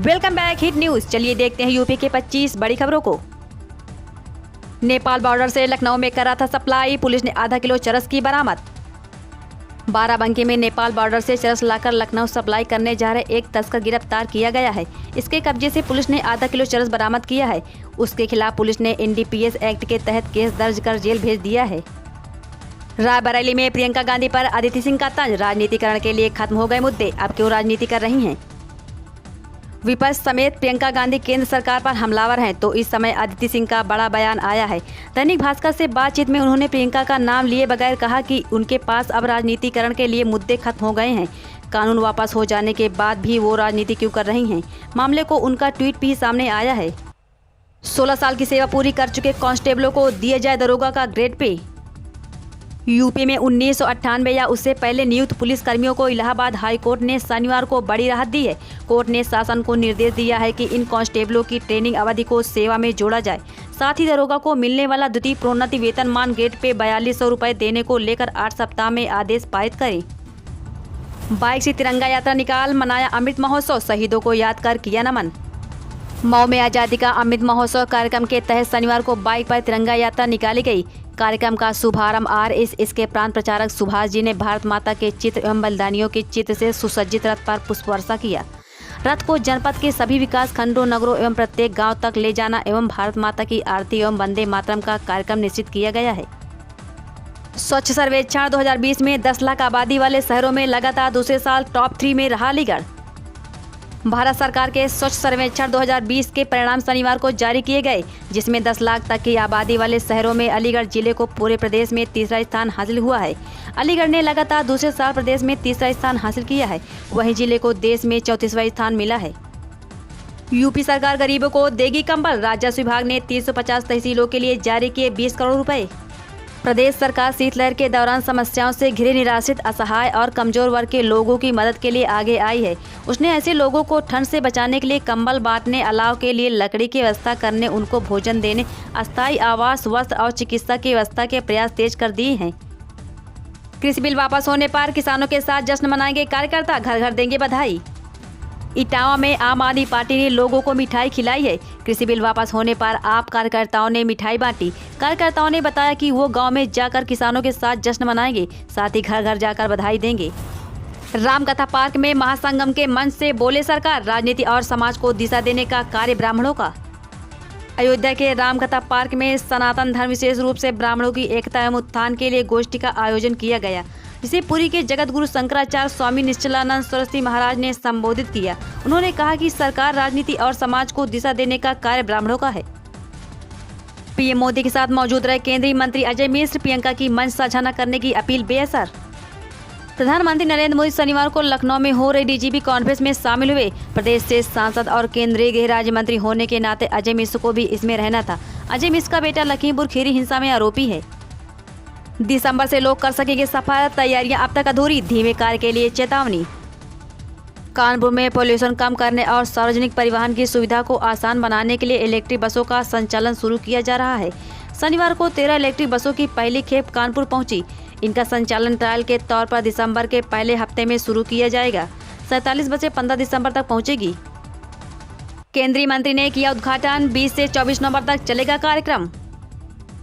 Welcome back hit news. चलिए देखते हैं यूपी के 25 बड़ी खबरों को। नेपाल बॉर्डर से लखनऊ में कर रहा था सप्लाई, पुलिस ने आधा किलो चरस की बरामद। बाराबंकी में नेपाल बॉर्डर से चरस लाकर लखनऊ सप्लाई करने जा रहे एक तस्कर गिरफ्तार किया गया है। इसके कब्जे से पुलिस ने आधा किलो चरस बरामद किया है। उसके खिलाफ पुलिस ने NDPS एक्ट के तहत केस दर्ज कर जेल भेज दिया है। रायबरेली में प्रियंका गांधी पर अदिति सिंह का तंज, राजनीतिकरण के लिए खत्म हो गए मुद्दे, अब क्यों राजनीति कर रही हैं। विपक्ष समेत प्रियंका गांधी केंद्र सरकार पर हमलावर हैं, तो इस समय अदिति सिंह का बड़ा बयान आया है। दैनिक भास्कर से बातचीत में उन्होंने प्रियंका का नाम लिए बगैर कहा कि उनके पास अब राजनीतिकरण के लिए मुद्दे खत्म हो गए हैं। कानून वापस हो जाने के बाद भी वो राजनीति क्यों कर रही हैं। मामले को उनका ट्वीट भी सामने आया है। 16 साल की सेवा पूरी कर चुके कांस्टेबलों को दिया जाए दरोगा का ग्रेड पे। यूपी में 1998 या उससे पहले नियुक्त पुलिसकर्मियों को इलाहाबाद हाई कोर्ट ने शनिवार को बड़ी राहत दी है। कोर्ट ने शासन को निर्देश दिया है कि इन कांस्टेबलों की ट्रेनिंग अवधि को सेवा में जोड़ा जाए। साथ ही दरोगा को मिलने वाला द्वितीय प्रोन्नति वेतनमान ग्रेड पे 4200 रुपये देने को लेकर 8 सप्ताह में आदेश पारित करें। बाइक से तिरंगा यात्रा निकाल मनाया अमृत महोत्सव, शहीदों को याद कर किया नमन। मऊ में आज़ादी का अमृत महोत्सव कार्यक्रम के तहत शनिवार को बाइक पर तिरंगा यात्रा निकाली गई। कार्यक्रम का शुभारंभ RSS के प्रांत प्रचारक सुभाष जी ने भारत माता के चित्र एवं बलिदानियों के चित्र से सुसज्जित रथ पर पुष्प वर्षा किया। रथ को जनपद के सभी विकास खंडों, नगरों एवं प्रत्येक गांव तक ले जाना एवं भारत माता की आरती एवं वंदे मातरम का कार्यक्रम निश्चित किया गया है। स्वच्छ सर्वेक्षण 2020 में 10 लाख आबादी वाले शहरों में लगातार दूसरे साल टॉप 3 में रहा अलीगढ़। भारत सरकार के स्वच्छ सर्वेक्षण 2020 के परिणाम शनिवार को जारी किए गए, जिसमें 10 लाख तक की आबादी वाले शहरों में अलीगढ़ जिले को पूरे प्रदेश में तीसरा स्थान हासिल हुआ है। अलीगढ़ ने लगातार दूसरे साल प्रदेश में तीसरा स्थान हासिल किया है। वहीं जिले को देश में 34वां स्थान मिला है। यूपी सरकार गरीबों को देगी कंबल, राजस्व विभाग ने 350 तहसीलों के लिए जारी किए 20 करोड़ रुपए। प्रदेश सरकार शीतलहर के दौरान समस्याओं से घिरे निराश्रित, असहाय और कमजोर वर्ग के लोगों की मदद के लिए आगे आई है। उसने ऐसे लोगों को ठंड से बचाने के लिए कंबल बांटने, अलाव के लिए लकड़ी की व्यवस्था करने, उनको भोजन देने, अस्थायी आवास, वस्त्र और चिकित्सा की व्यवस्था के प्रयास तेज कर दिए हैं। कृषि बिल वापस होने पर किसानों के साथ जश्न मनाएंगे कार्यकर्ता, घर घर देंगे बधाई। इटावा में आम आदमी पार्टी ने लोगों को मिठाई खिलाई है। कृषि बिल वापस होने पर आप कार्यकर्ताओं ने मिठाई बांटी। कार्यकर्ताओं ने बताया कि वो गांव में जाकर किसानों के साथ जश्न मनाएंगे, साथ ही घर घर जाकर बधाई देंगे। रामकथा पार्क में महासंगम के मंच से बोले सरकार, राजनीति और समाज को दिशा देने का कार्य ब्राह्मणों का। अयोध्या के रामकथा पार्क में सनातन धर्म, विशेष रूप से ब्राह्मणों की एकता एवं उत्थान के लिए गोष्ठी का आयोजन किया गया, जिसे पुरी के जगत गुरु शंकराचार्य स्वामी निश्चलानंद सरस्वती महाराज ने संबोधित किया। उन्होंने कहा कि सरकार राजनीति और समाज को दिशा देने का कार्य ब्राह्मणों का है। पीएम मोदी के साथ मौजूद रहे केंद्रीय मंत्री अजय मिश्र, प्रियंका की मंच साझा न करने की अपील बेअसर। प्रधानमंत्री नरेंद्र मोदी शनिवार को लखनऊ में हो रही DGP कॉन्फ्रेंस में शामिल हुए। प्रदेश से सांसद और केंद्रीय गृह राज्य मंत्री होने के नाते अजय मिश्र को भी इसमें रहना था। अजय मिश्र का बेटा लखीमपुर खीरी हिंसा में आरोपी है। दिसंबर से लोग कर सकेंगे सफाई, तैयारियां अब तक अधूरी, धीमे कार्य के लिए चेतावनी। कानपुर में पोल्यूशन कम करने और सार्वजनिक परिवहन की सुविधा को आसान बनाने के लिए इलेक्ट्रिक बसों का संचालन शुरू किया जा रहा है। शनिवार को 13 इलेक्ट्रिक बसों की पहली खेप कानपुर पहुंची। इनका संचालन ट्रायल के तौर पर दिसंबर के पहले हफ्ते में शुरू किया जाएगा। 47 बसें 15 दिसंबर तक पहुंचेगी। केंद्रीय मंत्री ने किया उद्घाटन, 20 से 24 नवंबर तक चलेगा कार्यक्रम।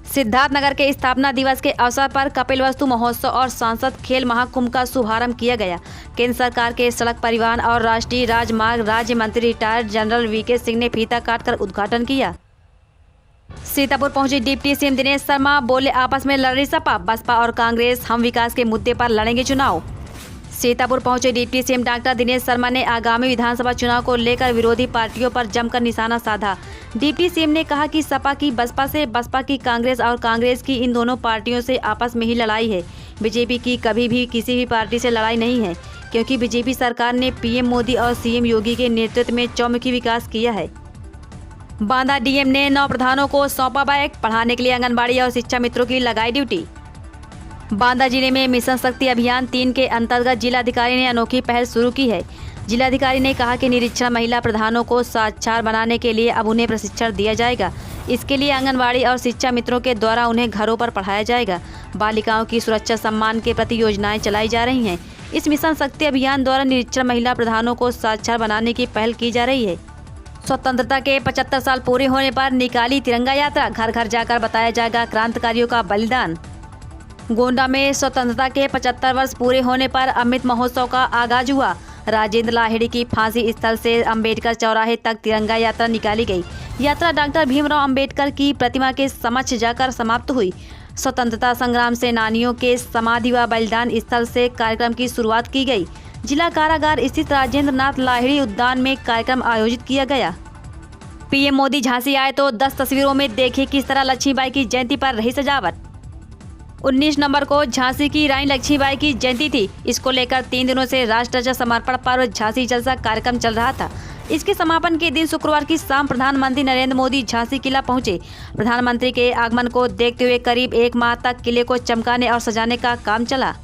सिद्धार्थनगर के स्थापना दिवस के अवसर पर कपिलवस्तु महोत्सव और सांसद खेल महाकुंभ का शुभारंभ किया गया। केंद्र सरकार के सड़क परिवहन और राष्ट्रीय राजमार्ग राज्य मंत्री रिटायर्ड जनरल VK सिंह ने फीता काटकर उद्घाटन किया। सीतापुर पहुंचे डिप्टी CM दिनेश शर्मा, बोले आपस में लड़ रही सपा, बसपा और कांग्रेस हम विकास के मुद्दे पर लड़ेंगे चुनाव। सीतापुर पहुंचे deputy CM doctor Dinesh Sharma ने आगामी विधानसभा चुनाव को लेकर विरोधी पार्टियों पर जमकर निशाना साधा। डिप्टी CM ने कहा कि सपा की बसपा से, बसपा की कांग्रेस और कांग्रेस की इन दोनों पार्टियों से आपस में ही लड़ाई है। बीजेपी की कभी भी किसी भी पार्टी से लड़ाई नहीं है, क्योंकि बीजेपी सरकार ने PM मोदी और CM योगी के नेतृत्व में चौमुखी विकास किया है। बांदा DM ने 9 प्रधानों को सौंपा बैग, पढ़ाने के लिए आंगनबाड़ी और शिक्षा मित्रों की लगाई ड्यूटी। बांदा जिले में मिशन शक्ति अभियान 3 के अंतर्गत जिलाधिकारी ने अनोखी पहल शुरू की है। जिलाधिकारी ने कहा कि निरीक्षण महिला प्रधानों को साक्षर बनाने के लिए अब उन्हें प्रशिक्षण दिया जाएगा। इसके लिए आंगनबाड़ी और शिक्षा मित्रों के द्वारा उन्हें घरों पर पढ़ाया जाएगा। बालिकाओं की सुरक्षा सम्मान के प्रति योजनाएं चलाई जा रही हैं। इस मिशन शक्ति अभियान द्वारा निरीक्षण महिला प्रधानों को साक्षर बनाने की पहल की जा रही है। स्वतंत्रता के 75 साल पूरे होने पर निकाली तिरंगा यात्रा, घर घर जाकर बताया जाएगा क्रांतिकारियों का बलिदान। गोंडा में स्वतंत्रता के 75 वर्ष पूरे होने पर अमृत महोत्सव का आगाज हुआ। राजेंद्र लाहिड़ी की फांसी स्थल से अंबेडकर चौराहे तक तिरंगा यात्रा निकाली गई। यात्रा डॉक्टर भीमराव अंबेडकर की प्रतिमा के समक्ष जाकर समाप्त हुई। स्वतंत्रता संग्राम सेनानियों के समाधि व बलिदान स्थल से कार्यक्रम की शुरुआत की गई। जिला कारागार स्थित राजेंद्र नाथ लाहिड़ी उद्यान में कार्यक्रम आयोजित किया गया। पीएम मोदी झांसी आए तो 10 तस्वीरों में देखे किस तरह लक्ष्मीबाई की जयंती पर रही सजावट। 19 नवंबर को झांसी की रानी लक्ष्मीबाई की जयंती थी। इसको लेकर 3 दिनों से राष्ट्रध्वज समर्पण पर्व झांसी जलसा कार्यक्रम चल रहा था। इसके समापन के दिन शुक्रवार की शाम प्रधानमंत्री नरेंद्र मोदी झांसी किला पहुंचे। प्रधानमंत्री के आगमन को देखते हुए करीब 1 माह तक किले को चमकाने और सजाने का काम चला।